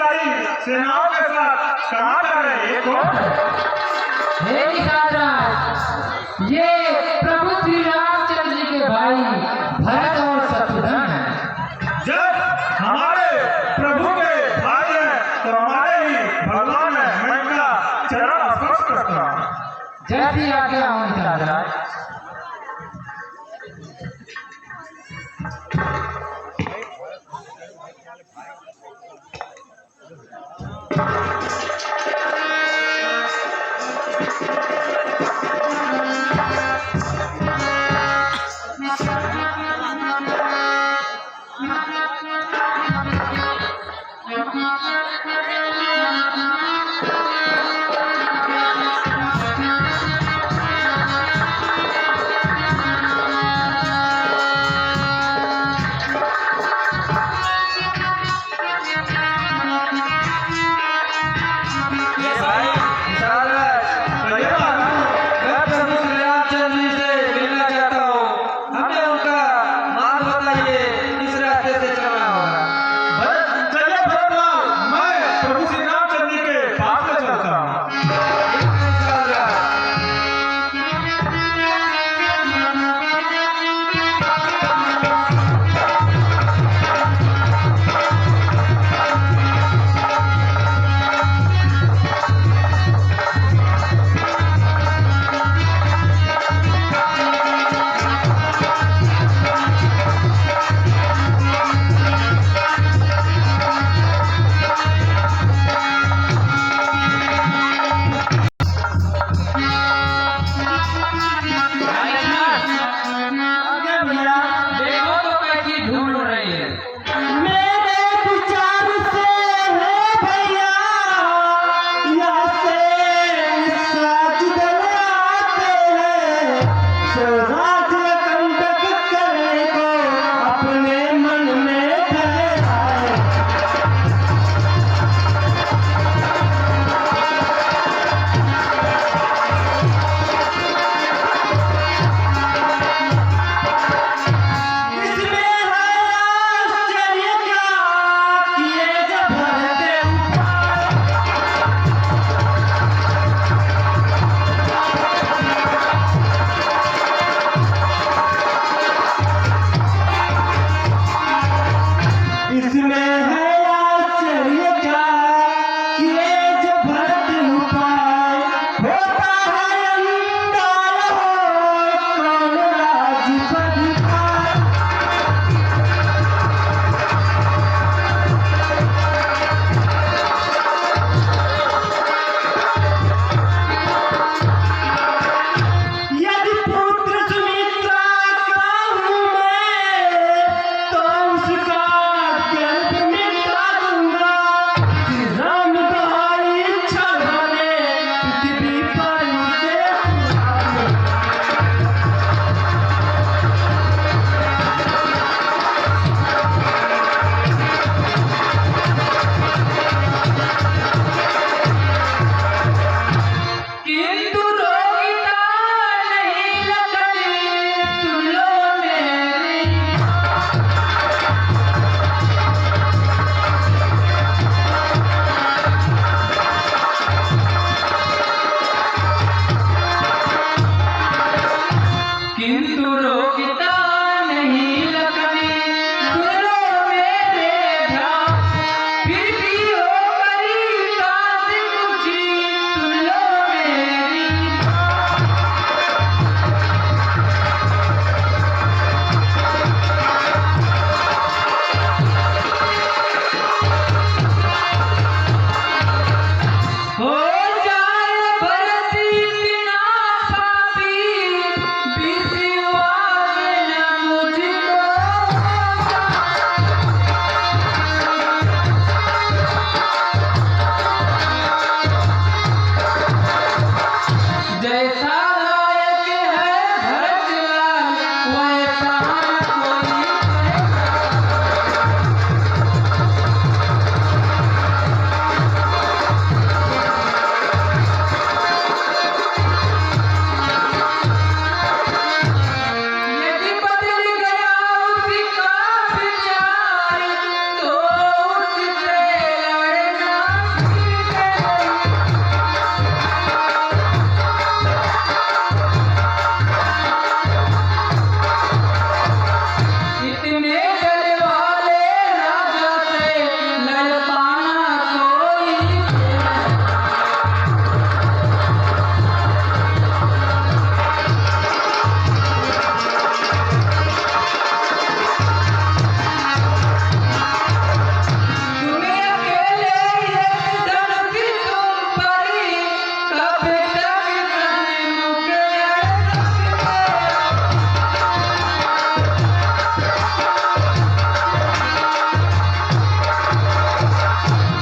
सारी सेनाओं के साथ कहाँ जा रहे हैं? ये कौन है? हे निषाद, ये प्रभु श्री रामचंद्र जी के भाई भरत और शत्रुघ्न हैं। जब हमारे प्रभु के भाई हैं तो हमारे ही भगवान है। मैं इनका चरण स्पर्श करता हूँ। जैसी आज्ञा हो निषाद।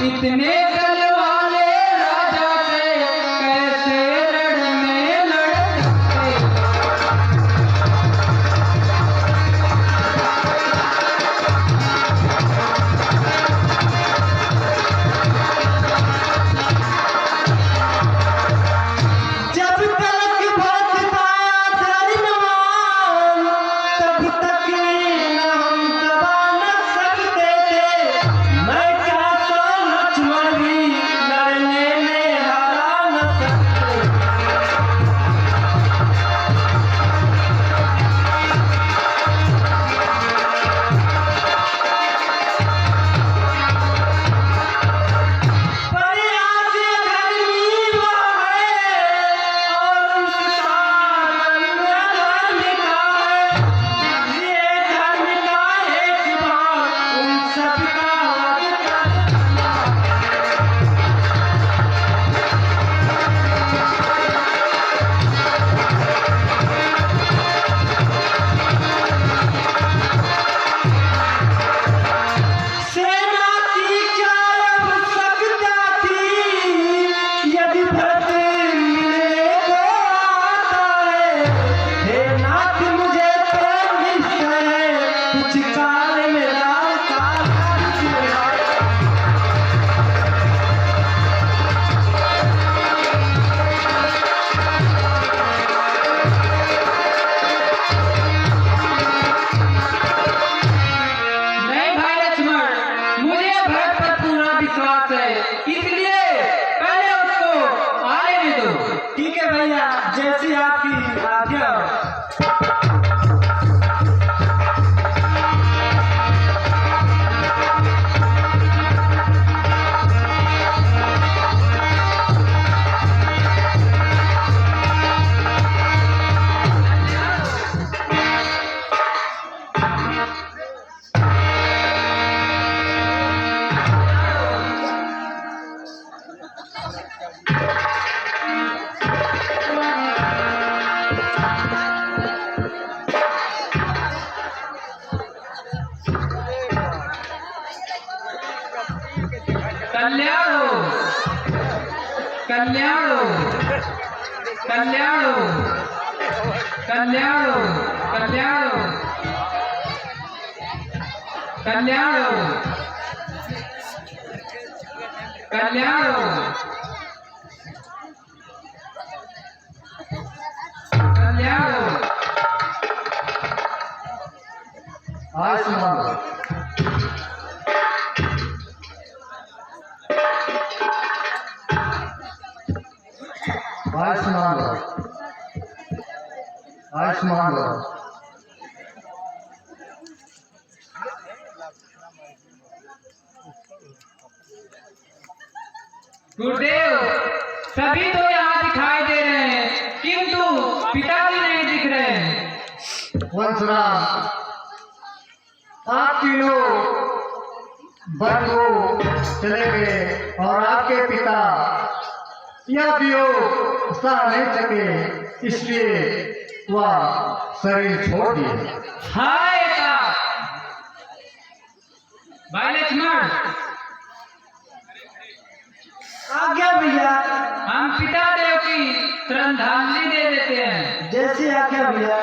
इतने दल वाले राजा से कैसे लड़ने लड़ते। जब तक भरत पाया धर्मवान, तब तक न हम दबा न सकते थे। मैं क्या तो लक्ष्मण भी लड़ने में हारा न सकते। पर आज धर्मी वो है और उसका धर्म धर्म का है। ये धर्म का एक बार उन सबका वध करना। सेना की क्या आवश्यकता थी, यदि भरत मिलने को आता है। हे नाथ मुझे तो निश्चय कुछ काल में लाल काल नहीं भाई लक्ष्मण, मुझे भरत पर पूरा विश्वास है, इसलिए पहले उसको आने दो। ठीक है भैया, जैसी आपकी आज्ञा हो। कल्याण हो, कल्याण हो, कल्याण हो, कल्याण हो, कल्याण हो, कल्याण हो, कल्याण हो, कल्याण हो। आयुष्मान आयुष्मान आयुष्मान गुरुदेव, सभी तो यहाँ दिखाई दे रहे हैं, किंतु पिताजी नहीं दिख रहे हैं। वंशराम, आप तीनों बंधु चले गए और आपके पिता यह वियोग सह नहीं सके, इसलिए वह शरीर छोड़ दिए। हाय भाई लक्ष्मण, आज्ञा भैया, हम पिता देव की श्रद्धांजलि दे देते हैं। जैसी आज्ञा भैया।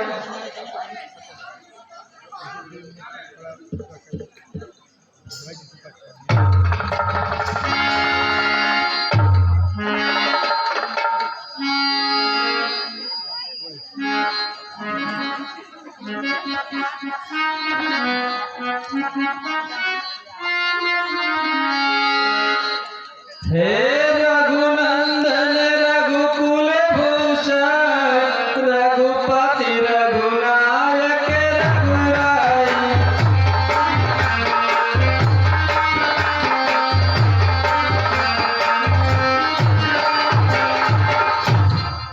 हे रघुनंदन रघुकुल भूषण रघुपति रघुनायक रघुराई।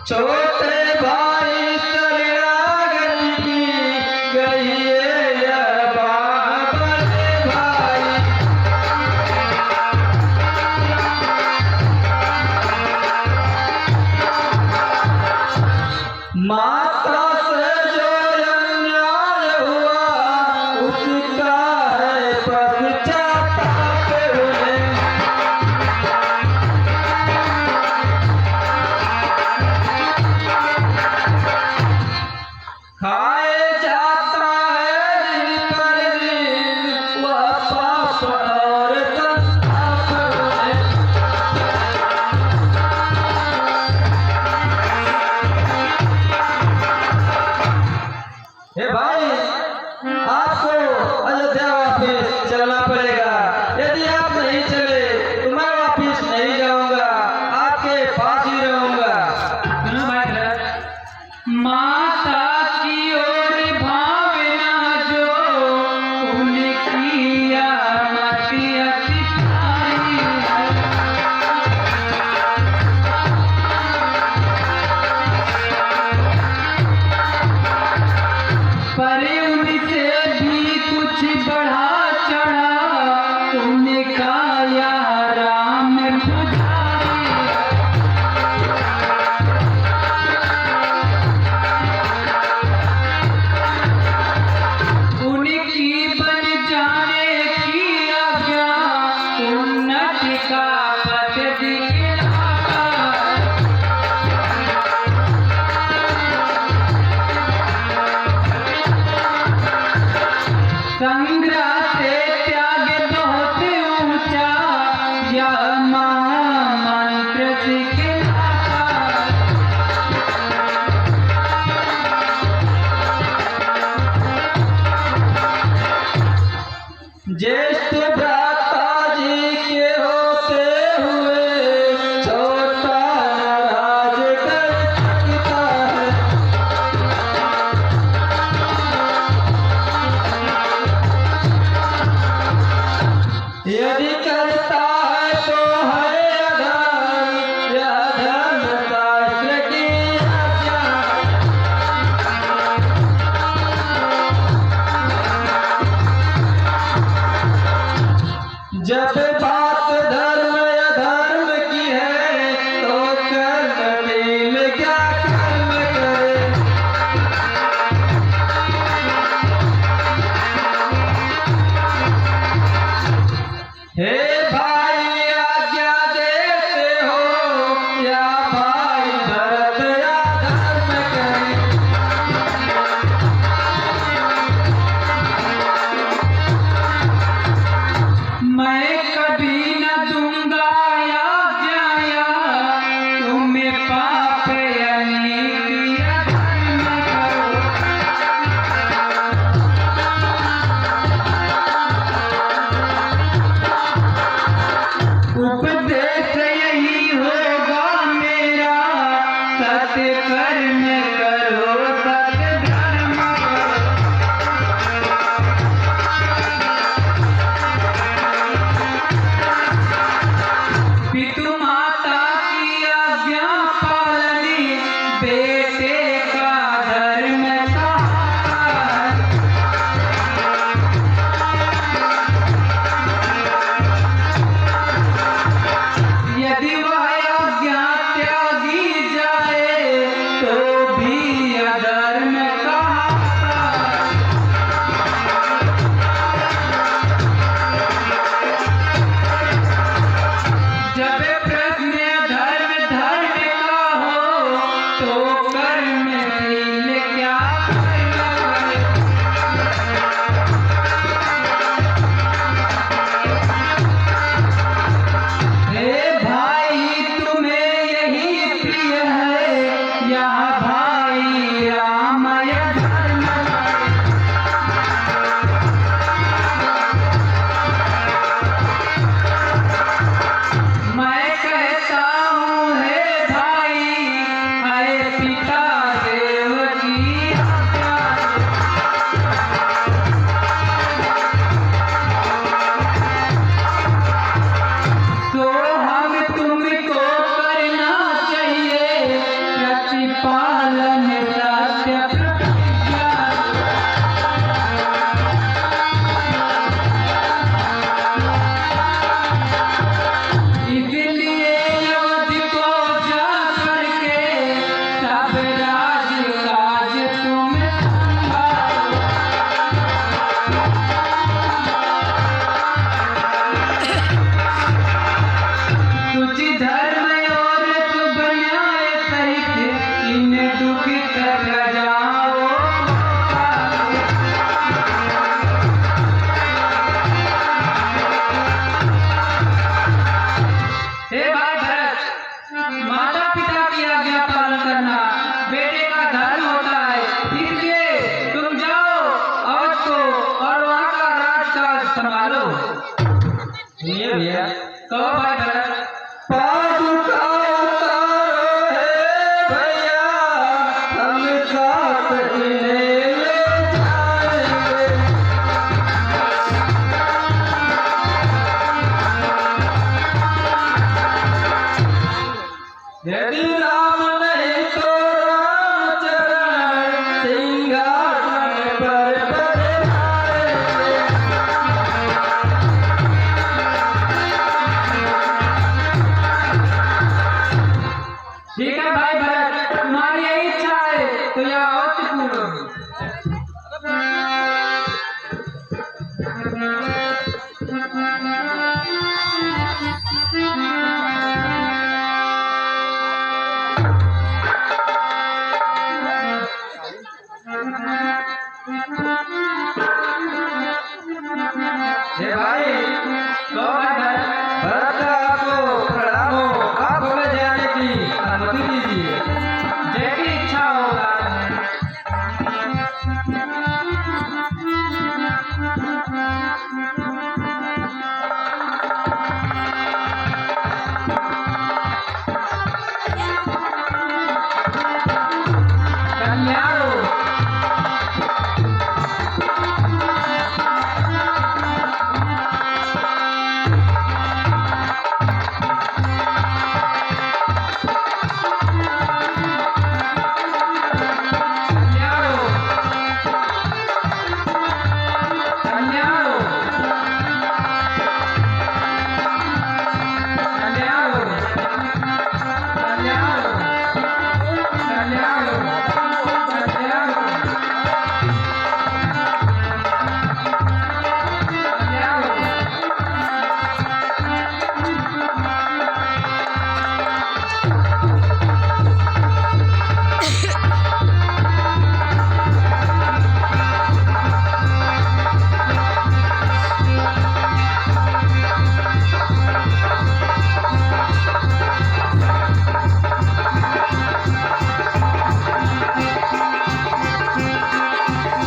छोटे भाई शरणागति की गई है बड़े भाई। माता से जो अन्याय हुआ उसका है पश्चाताप उन्हें। का या राम पुजारी, उनकी बन जाने की आज्ञा, उन्नति का पथ दिखलाता। संग्रह से त्याग बहुत ऊंचा, यह महामंत्र सिखलाता। ज्येष्ठ भ्राता जी के होते हुए छोटा राज कर सकता है। यदि करता है तो है अधर्म, यह धर्म शास्त्र की आज्ञा। जब बात धर्म अधर्म की है तो कर्मशील क्या कर्म करे। हे भाई आज्ञा देते हो या भाई भरत या धर्म करे। मैं कभी न दूंगा आज्ञा या तुम्हें पाप अनेक या धर्म करो। उपदेश यही होगा मेरा, सत्य कर्म करो सत्य धर्म करो। पितु माता की आज्ञा पालनी, बेटे का धर्म सहारा। यदि वह आज्ञा त्यागी जाए तो भी अधर्म कहाता। जब प्रश्न धर्म धर्म का हो तो कर्मशील क्या कर्म करे। हे भाई तुम्हें यही प्रिय है, यह भाई राम या धर्म करे। मैं कहता हूँ हे भाई, है पिता देव की आज्ञा से। तो हम तुमको करना चाहिए प्रतिपालन सत्य प्रतिज्ञा। इसलिए अवधि को जा करके सब राज काज तुम संभालो। तुझ धर्म और शुभ न्याय सहित इन दुखित प्रजाओं को पालो। हे भाई भरत, माता पिता की आज्ञा पालन करना बेटे का धर्म होता है। इसलिए तुम जाओ अवध को और वहाँ का राजकाज संभालो। ये भैया कहो भाई भरत। पादुका उतारो हे भैया, हम साथ इन्हें ले जाएंगे। यदि